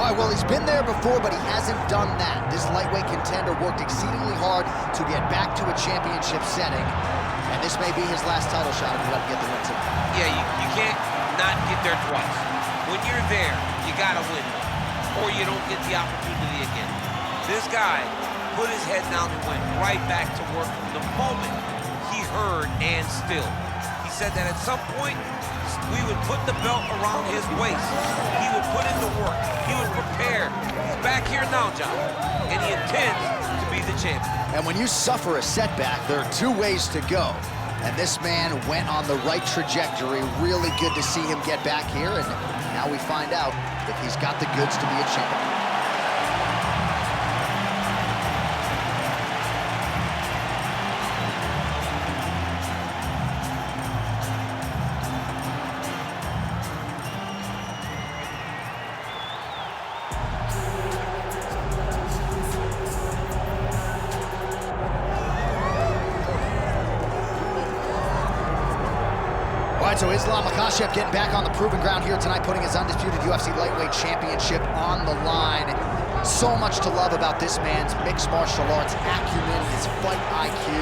All right, well, he's been there before, but he hasn't done that. This lightweight contender worked exceedingly hard to get back to a championship setting, and this may be his last title shot if he doesn't get the win tonight. Yeah, you can't not get there twice. When you're there, you gotta win, or you don't get the opportunity again. This guy put his head down and went right back to work from the moment he heard and still. He said that at some point, we would put the belt around his waist. He would put in the work. He would prepare. He's back here now, John, and he intends to be the champion. And when you suffer a setback, there are two ways to go. And this man went on the right trajectory. Really good to see him get back here, and now we find out if he's got the goods to be a champion. So Islam Makhachev getting back on the proving ground here tonight, putting his undisputed UFC lightweight championship on the line. So much to love about this man's mixed martial arts acumen, his fight IQ,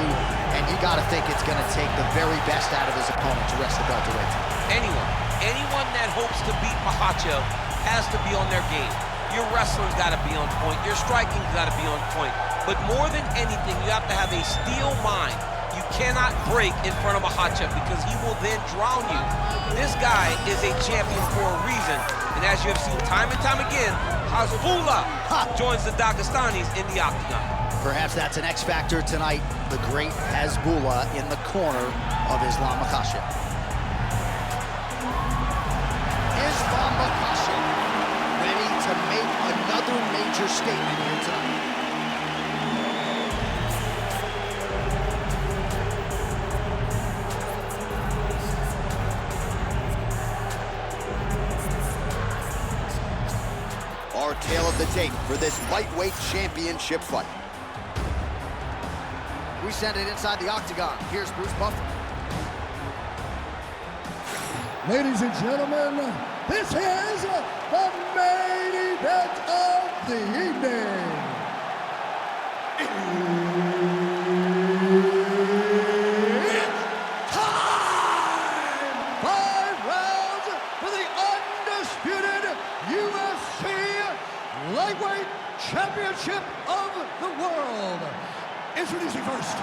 and you gotta think it's gonna take the very best out of his opponent to wrest the belt away. Anyone that hopes to beat Makhachev has to be on their game. Your wrestling's gotta be on point, your striking's gotta be on point. But more than anything, you have to have a steel mind. You cannot break in front of Makhachev because he will then drown you. This guy is a champion for a reason. And as you have seen time and time again, Hasbullah joins the Dagestanis in the octagon. Perhaps that's an X factor tonight. The great Hasbullah in the corner of Islam Makhachev. Islam Makhachev ready to make another major statement here tonight. Our tale of the tape for this lightweight championship fight. We send it inside the octagon. Here's Bruce Buffer. Ladies and gentlemen, this is the main event of the evening. It's time! 5 rounds for the undisputed UFC Lightweight Championship of the world. Introducing first,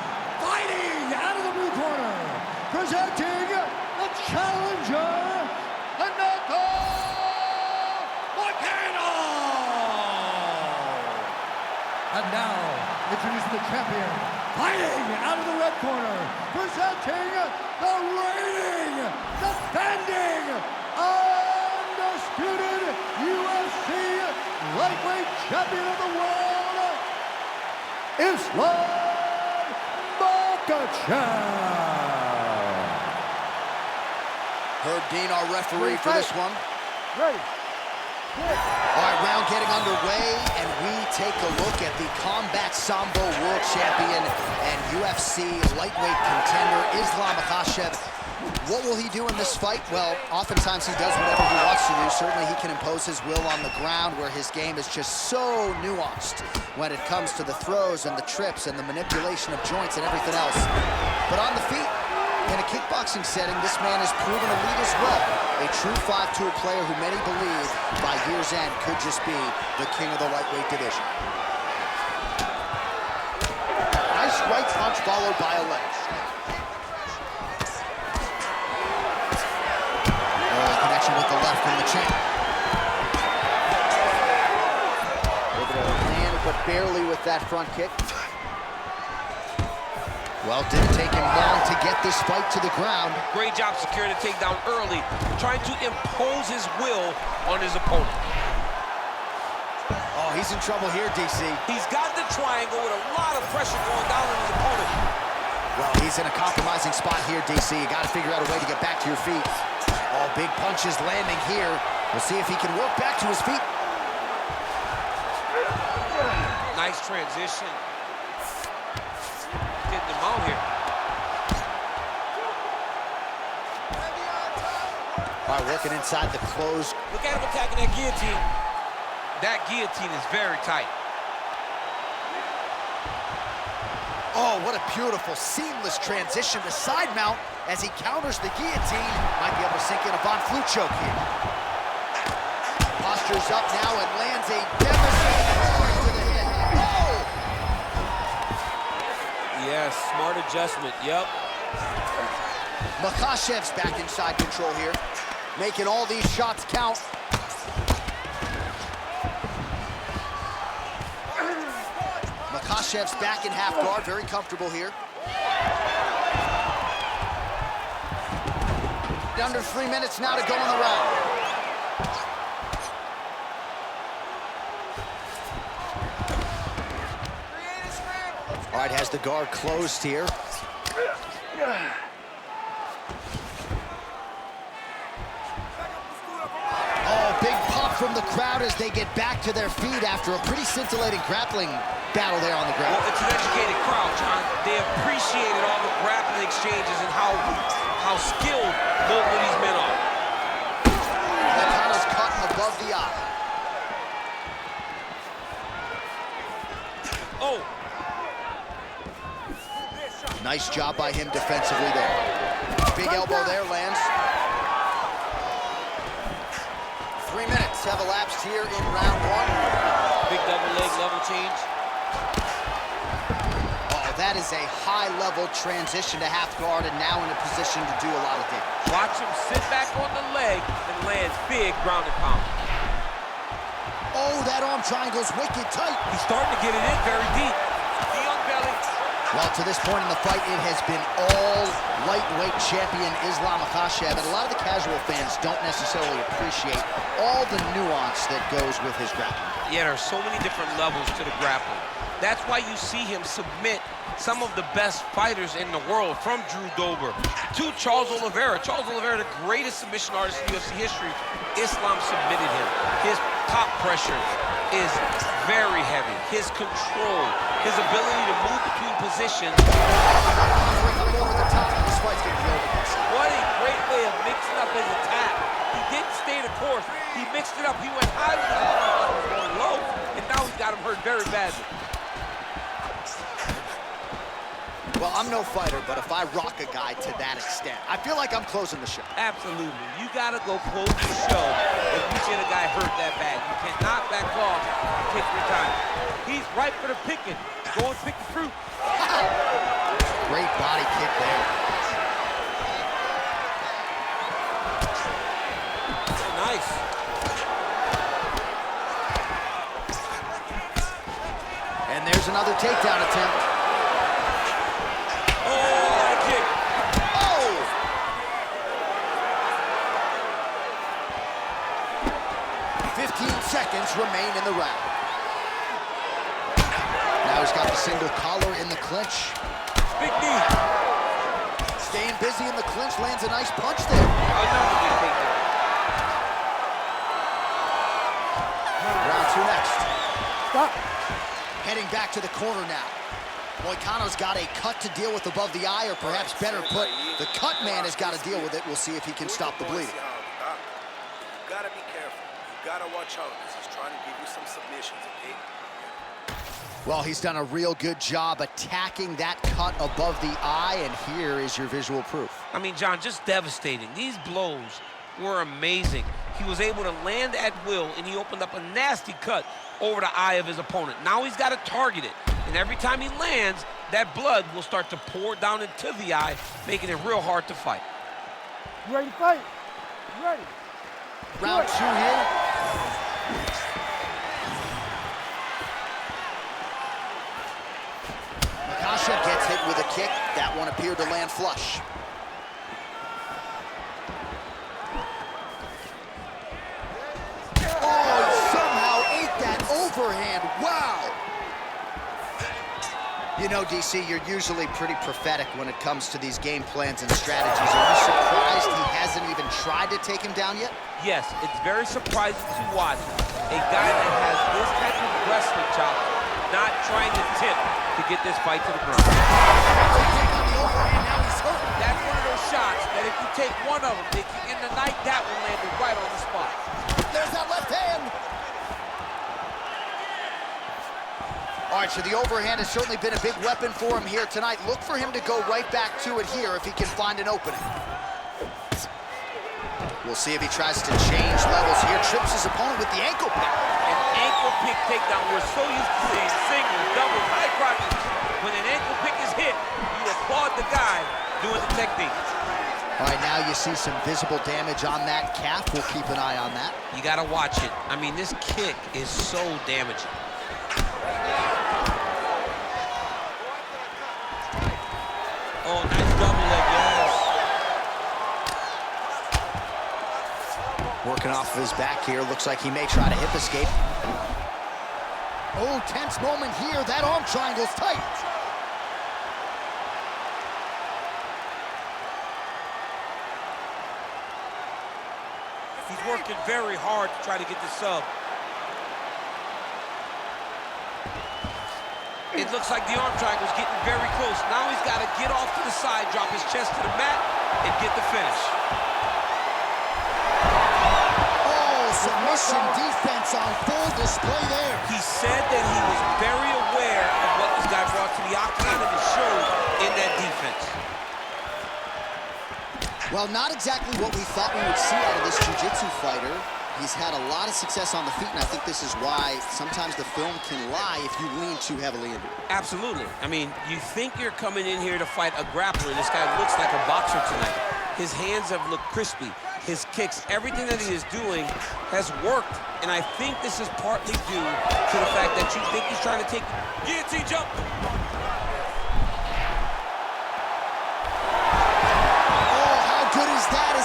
fighting out of the blue corner, presenting the challenger, Renato Moicano. And now, introducing the champion, fighting out of the red corner, presenting the reigning, defending, undisputed UFC lightweight champion of the world, Islam Makhachev. Herb Dean, our referee for this one. Ready. All right, round getting underway, and we take a look at the Combat Sambo World Champion and UFC lightweight contender, Islam Makhachev. What will he do in this fight? Well, oftentimes he does whatever he wants to do. Certainly he can impose his will on the ground, where his game is just so nuanced when it comes to the throws and the trips and the manipulation of joints and everything else. But on the feet, in a kickboxing setting, this man has proven elite as well. A true 5-tool player who many believe by year's end could just be the king of the lightweight division. Nice right punch followed by a left. Connection with the left from the champ. Able to land, but barely with that front kick. Well, didn't take him long to get this fight to the ground. Great job securing the takedown early, trying to impose his will on his opponent. Oh, he's in trouble here, DC. He's got the triangle with a lot of pressure going down on his opponent. Well, he's in a compromising spot here, DC. You got to figure out a way to get back to your feet. Oh, big punches landing here. We'll see if he can work back to his feet. Nice transition. Getting him out here. All right, working inside the close. Look at him attacking that guillotine. That guillotine is very tight. Oh, what a beautiful, seamless transition to side mount as he counters the guillotine. Might be able to sink in a Von Flue choke here. Postures up now and lands a devastating strike to the head. Oh! Yes, smart adjustment, yep. Makhachev's back inside control here, making all these shots count. Makhachev's back in half guard, very comfortable here. Under 3 minutes now to go in the round. All right, has the guard closed here. Oh, big pop from the crowd as they get back to their feet after a pretty scintillating grappling battle there on the ground. Well, it's an educated crowd, John. They appreciated all the grappling exchanges and how skilled both of these men are. Moicano's cutting above the eye. Oh! Nice job by him defensively there. Big elbow there lands. 3 minutes have elapsed here in round one. Big double leg level change. Oh, that is a high-level transition to half guard and now in a position to do a lot of damage. Watch him sit back on the leg and lands big ground and pound. Oh, that arm triangle's wicked tight. He's starting to get it in very deep. The young belly. Well, to this point in the fight, it has been all lightweight champion Islam Makhachev, and a lot of the casual fans don't necessarily appreciate all the nuance that goes with his grappling. Yeah, there are so many different levels to the grappling. That's why you see him submit some of the best fighters in the world, from Drew Dober to Charles Oliveira. Charles Oliveira, the greatest submission artist in UFC history. Islam submitted him. His top pressure is very heavy. His control, his ability to move between positions. What a great way of mixing up his attack. He didn't stay the course. He mixed it up. He went high with the going low, and now he's got him hurt very badly. Well, I'm no fighter, but if I rock a guy to that extent, I feel like I'm closing the show. Absolutely. You got to go close the show if you get a guy hurt that bad. You cannot back off and take your time. He's ripe for the picking. Go and pick the fruit. Great body kick there. Nice. And there's another takedown attempt. Oh, kick. Oh! 15 seconds remain in the round. Now he's got the single collar in the clinch. Big knee. Staying busy in the clinch, lands a nice punch there. Another big takedown. Round two next. Stop. Heading back to the corner now. Moicano's got a cut to deal with above the eye, or perhaps better put, the cut man has got to deal with it. We'll see if he can stop the bleeding. You gotta be careful. You gotta watch out, because he's trying to give you some submissions, okay? Well, he's done a real good job attacking that cut above the eye, and here is your visual proof. I mean, John, just devastating. These blows were amazing. He was able to land at will, and he opened up a nasty cut over the eye of his opponent. Now he's got to target it, and every time he lands, that blood will start to pour down into the eye, making it real hard to fight. You ready to fight? You ready? Round two here. Makhachev gets hit with a kick. That one appeared to land flush. Oh, he somehow ate that overhand. Wow. You know, DC, you're usually pretty prophetic when it comes to these game plans and strategies. Are you surprised he hasn't even tried to take him down yet? Yes, it's very surprising to watch a guy that has this type of wrestling chop not trying to tip to get this fight to the ground. That's one of those shots that if you take one of them, in the night, that one landed right on the spot. There's that left hand. right, so the overhand has certainly been a big weapon for him here tonight. Look for him to go right back to it here if he can find an opening. We'll see if he tries to change levels here. Trips his opponent with the ankle pick. An ankle pick takedown. We're so used to seeing singles, doubles, high crotches. When an ankle pick is hit, you applaud the guy doing the technique. All right, now you see some visible damage on that calf. We'll keep an eye on that. You got to watch it. I mean, this kick is so damaging. Oh, nice double leg, yes. Working off of his back here. Looks like he may try to hip escape. Oh, tense moment here. That arm triangle's tight. He's working very hard to try to get the sub. It looks like the arm triangle's getting very close. Now he's got to get off to the side, drop his chest to the mat, and get the finish. Oh, submission defense on full display there. He said that he was very aware of what this guy brought to the octagon, and it showed in that defense. Well, not exactly what we thought we would see out of this jiu-jitsu fighter. He's had a lot of success on the feet, and I think this is why sometimes the film can lie if you lean too heavily into it. Absolutely. I mean, you think you're coming in here to fight a grappler. This guy looks like a boxer tonight. His hands have looked crispy. His kicks, everything that he is doing has worked. And I think this is partly due to the fact that you think he's trying to take guillotine jump.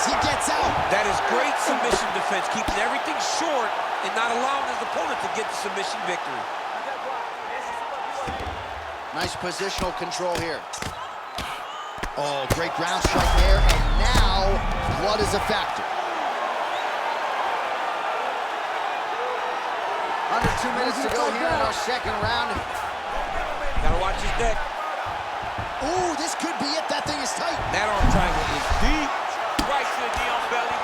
He gets out. That is great submission defense, keeping everything short and not allowing his opponent to get the submission victory. Nice positional control here. Oh, great ground strike there, and now blood is a factor. Under 2 minutes to go here in our second round. Gotta watch his neck. Ooh, this could be it. That thing is tight. That arm triangle is deep. Right to the knee on belly.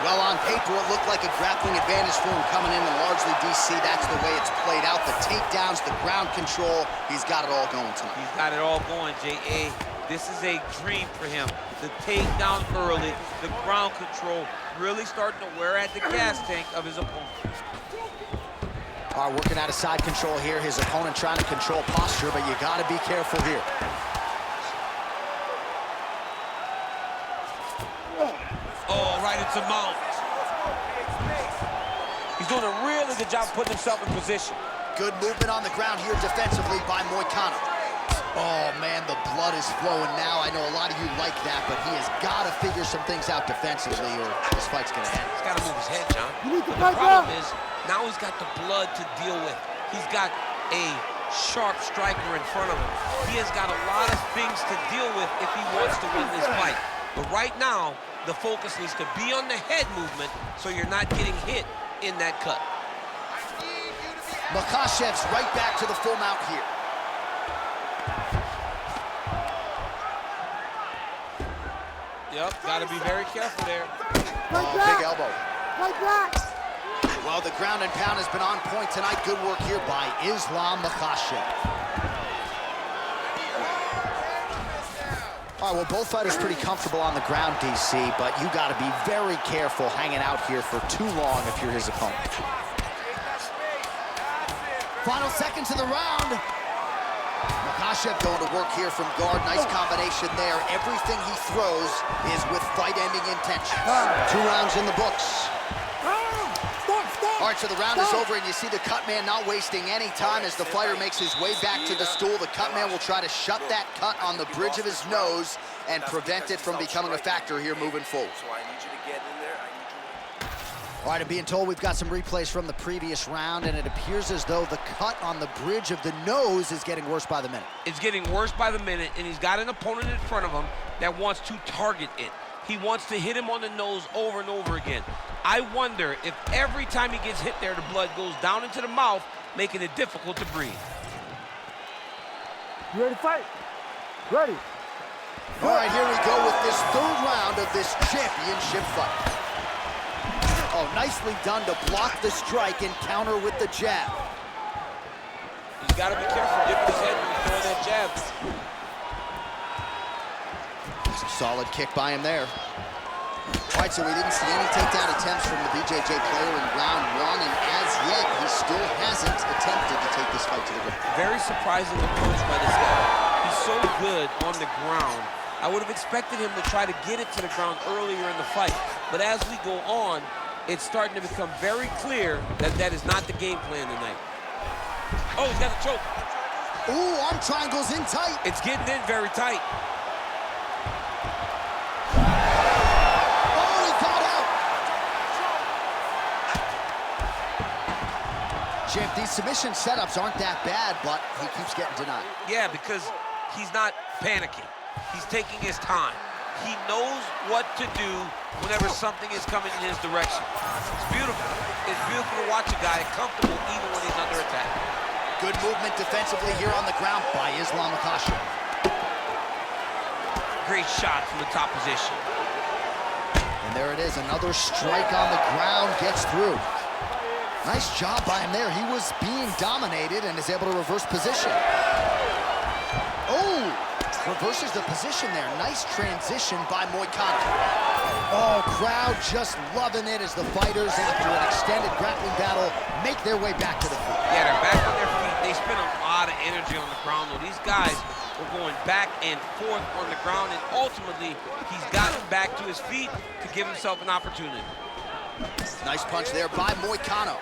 Well, on paper, it looked like a grappling advantage for him coming in, and largely, DC, that's the way it's played out. The takedowns, the ground control, he's got it all going tonight. He's got it all going, J.A. This is a dream for him. The takedown early, the ground control, really starting to wear at the gas tank of his opponent. All right, working out of side control here. His opponent trying to control posture, but you got to be careful here. Oh, right into mount. He's doing a really good job putting himself in position. Good movement on the ground here defensively by Moicano. Oh, man, the blood is flowing now. I know a lot of you like that, but he has got to figure some things out defensively or this fight's going to end. He's got to move his head, John. You need to But the back problem up. is, now he's got the blood to deal with. He's got a sharp striker in front of him. He has got a lot of things to deal with if he wants to win this fight. But right now, the focus needs to be on the head movement so you're not getting hit in that cut. Makhachev's right back to the full mount here. Yep, got to be very careful there. Oh, big elbow. Right back. Well, the ground and pound has been on point tonight. Good work here by Islam Makhachev. All right, well, both fighters pretty comfortable on the ground, DC, but you got to be very careful hanging out here for too long if you're his opponent. Final seconds of the round. Makhachev going to work here from guard. Nice combination there. Everything he throws is with fight-ending intention. 2 rounds in the books. All right, so the round is over, and you see the cut man not wasting any time as the fighter makes his way back to the stool. The cut man will try to shut that cut on the bridge of his nose and prevent it from becoming a factor here moving forward. So I need you to get in there. All right, I'm being told we've got some replays from the previous round, and it appears as though the cut on the bridge of the nose is getting worse by the minute. It's getting worse by the minute, and he's got an opponent in front of him that wants to target it. He wants to hit him on the nose over and over again. I wonder if every time he gets hit there, the blood goes down into the mouth, making it difficult to breathe. You ready to fight? Ready. All right, here we go with this 3rd round of this championship fight. Oh, nicely done to block the strike and counter with the jab. He's got to be careful dipping his head when he's throwing that jab. Solid kick by him there. All right, so we didn't see any takedown attempts from the BJJ player in round one, and as yet, he still hasn't attempted to take this fight to the ground. Very surprising approach by this guy. He's so good on the ground. I would have expected him to try to get it to the ground earlier in the fight. But as we go on, it's starting to become very clear that that is not the game plan tonight. Oh, he's got a choke. Ooh, arm triangles in tight. It's getting in very tight. Oh, he got out. Champ, these submission setups aren't that bad, but he keeps getting denied. Yeah, because he's not panicking. He's taking his time. He knows what to do whenever something is coming in his direction. It's beautiful. It's beautiful to watch a guy comfortable even when he's under attack. Good movement defensively here on the ground by Islam Makhachev. Great shot from the top position. And there it is, another strike on the ground, gets through. Nice job by him there. He was being dominated and is able to reverse position. Oh, reverses the position there. Nice transition by Moicano. Oh, crowd just loving it as the fighters, after an extended grappling battle, make their way back to the feet. Yeah, they're back on their feet. They spend a lot of energy on the ground, though. These guys were going back and forth on the ground, and ultimately, he's gotten back to his feet to give himself an opportunity. Nice punch there by Moicano.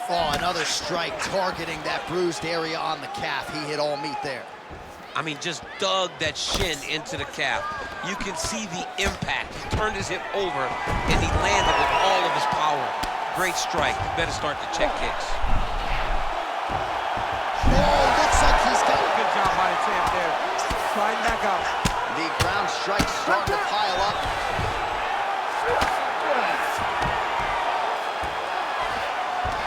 Oh, another strike targeting that bruised area on the calf. He hit all meat there. I mean, just dug that shin into the calf. You can see the impact. He turned his hip over, and he landed with all of his power. Great strike. You better start the check kicks. Oh, looks like he's got... Good job by the champ there. Sliding back out. The ground strikes starting to pile up.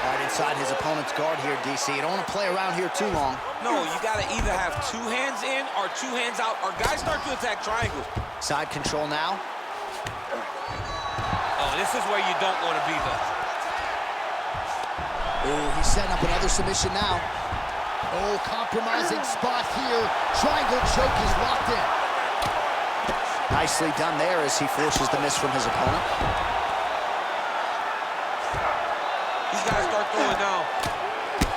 Right inside his opponent's guard here, DC. You don't want to play around here too long. No, you got to either have two hands in or two hands out, or guys start to attack triangles. Side control now. Oh, this is where you don't want to be, though. Ooh, he's setting up another submission now. Oh, compromising spot here. Triangle choke is locked in. Nicely done there as he forces the miss from his opponent. He's got to start throwing now.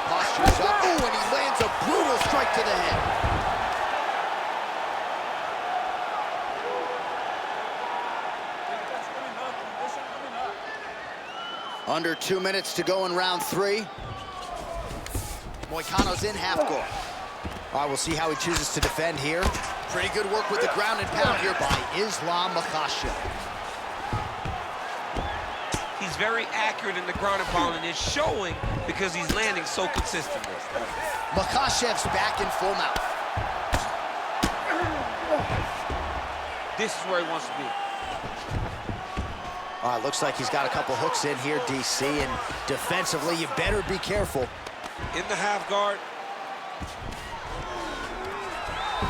Postures up. Ooh, and he lands a brutal strike to the head. Under 2 minutes to go in round 3. Moicano's in half guard. All right, we'll see how he chooses to defend here. Pretty good work with the ground and pound here by Islam Makhachev. He's very accurate in the ground and pound, and it's showing because he's landing so consistently. Makhachev's back in full mount. This is where he wants to be. All right, looks like he's got a couple hooks in here, DC, and defensively, you better be careful. In the half guard.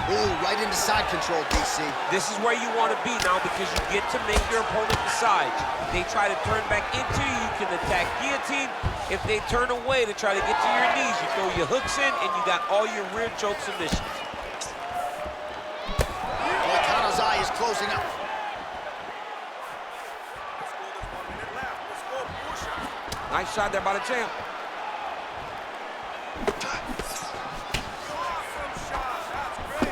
Ooh, right into side control, DC. This is where you want to be now because you get to make your opponent decide. They try to turn back into you, you can attack guillotine. If they turn away to try to get to your knees, you throw your hooks in and you got all your rear choke submissions. Moicano's eye is closing up. Nice shot there by the champ.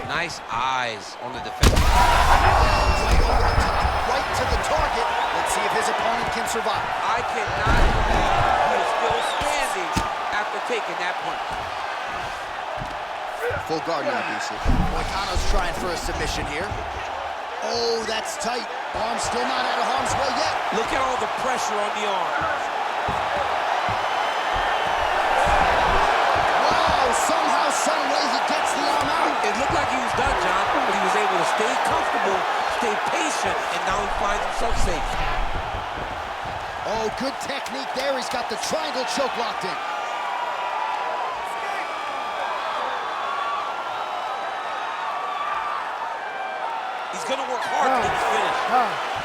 Nice eyes on the defense. Right over the top, right to the target. Let's see if his opponent can survive. I cannot believe he is still standing after taking that punch. Full guard now, DC. Moicano's trying for a submission here. Oh, that's tight. Arm still not out of harm's way yet. Look at all the pressure on the arm. Wow, somehow, some way he gets the arm out. It looked like he was done, John, but he was able to stay comfortable, stay patient, and now he finds himself safe. Oh, good technique there. He's got the triangle choke locked in. He's going to work hard to get this finish.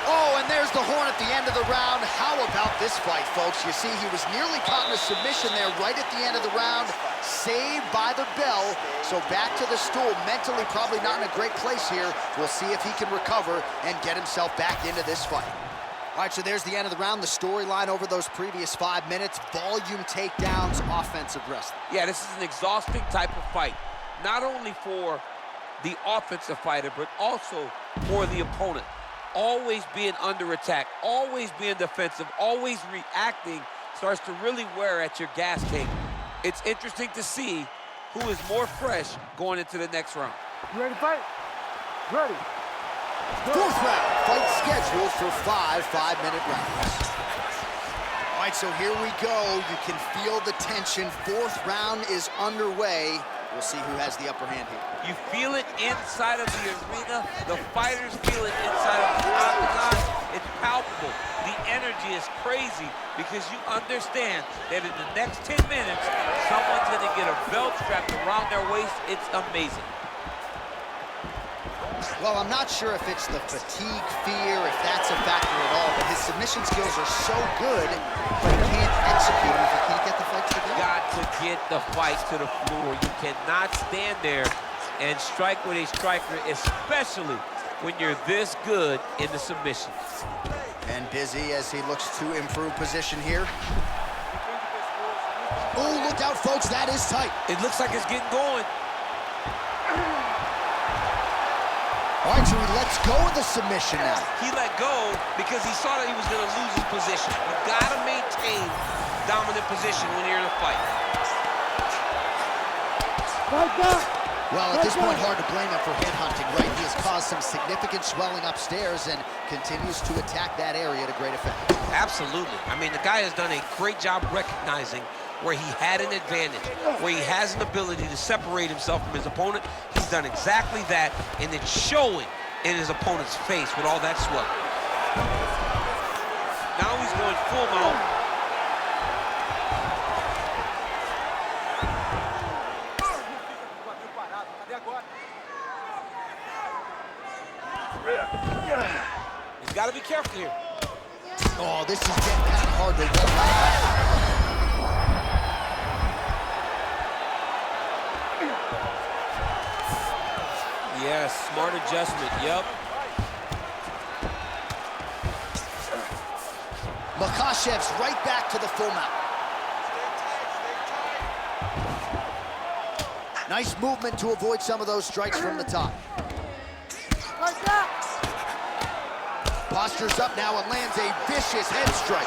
Oh, and there's the horn at the end of the round. How about this fight, folks? You see, he was nearly caught in a submission there right at the end of the round. Saved by the bell. So back to the stool. Mentally probably not in a great place here. We'll see if he can recover and get himself back into this fight. All right, so there's the end of the round. The storyline over those previous 5 minutes. Volume takedowns, offensive wrestling. Yeah, this is an exhausting type of fight. Not only for the offensive fighter, but also for the opponent. Always being under attack, always being defensive, always reacting starts to really wear at your gas tank. It's interesting to see who is more fresh going into the next round. You ready to fight? Ready. Fourth round, fight scheduled for 5 5-minute rounds. All right, so here we go. You can feel the tension. Fourth round is underway. We'll see who has the upper hand here. You feel it inside of the arena. The fighters feel it inside of the octagon. It's palpable. The energy is crazy because you understand that in the next 10 minutes, someone's going to get a belt strapped around their waist. It's amazing. Well, I'm not sure if it's the fatigue, fear, if that's a factor at all, but his submission skills are so good, but he can't execute them if he can't get the fight to the ground. Got to get the fight to the floor. You cannot stand there and strike with a striker, especially when you're this good in the submission. And busy as he looks to improve position here. Oh, look out, folks, that is tight. It looks like it's getting going. All right, so he lets go of the submission now. He let go because he saw that he was going to lose his position. You got to maintain dominant position when you're in a fight. Well, at this point, hard to blame him for headhunting, right? He has caused some significant swelling upstairs and continues to attack that area to great effect. Absolutely. I mean, the guy has done a great job recognizing where he had an advantage, where he has an ability to separate himself from his opponent. He's done exactly that, and it's showing in his opponent's face with all that swelling. Now he's going full mount. He's got to be careful here. Oh, this is getting kind of hard to walk. Yes, smart adjustment, yep. Makhachev's right back to the full mount. Nice movement to avoid some of those strikes from the top. Postures up now and lands a vicious head strike.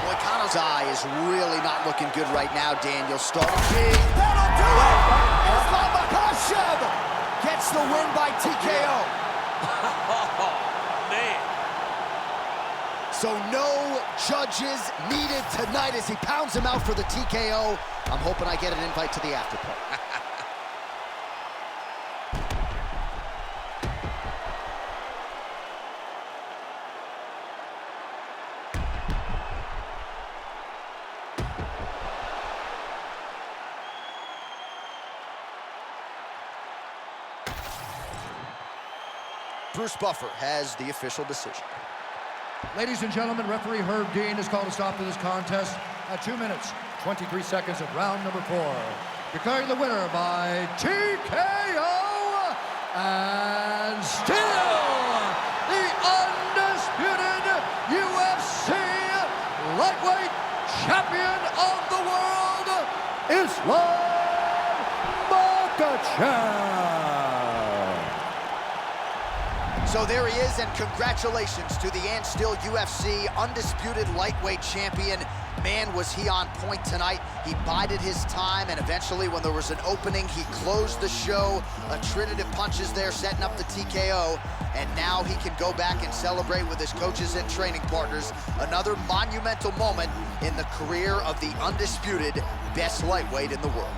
Moicano's eye is really not looking good right now, Daniel. Starting big. That'll do it! Islam Makhachev gets the win by TKO. Oh, man. So no judges needed tonight as he pounds him out for the TKO. I'm hoping I get an invite to the after party. Bruce Buffer has the official decision. Ladies and gentlemen, referee Herb Dean has called a stop to this contest at 2 minutes, 23 seconds of round number 4. Declaring the winner by TKO and still the undisputed UFC lightweight champion of the world, Islam Makhachev. So there he is, and congratulations to the and still UFC undisputed lightweight champion. Man, was he on point tonight. He bided his time, and eventually when there was an opening, he closed the show. A trinity of punches there, setting up the TKO, and now he can go back and celebrate with his coaches and training partners. Another monumental moment in the career of the undisputed best lightweight in the world.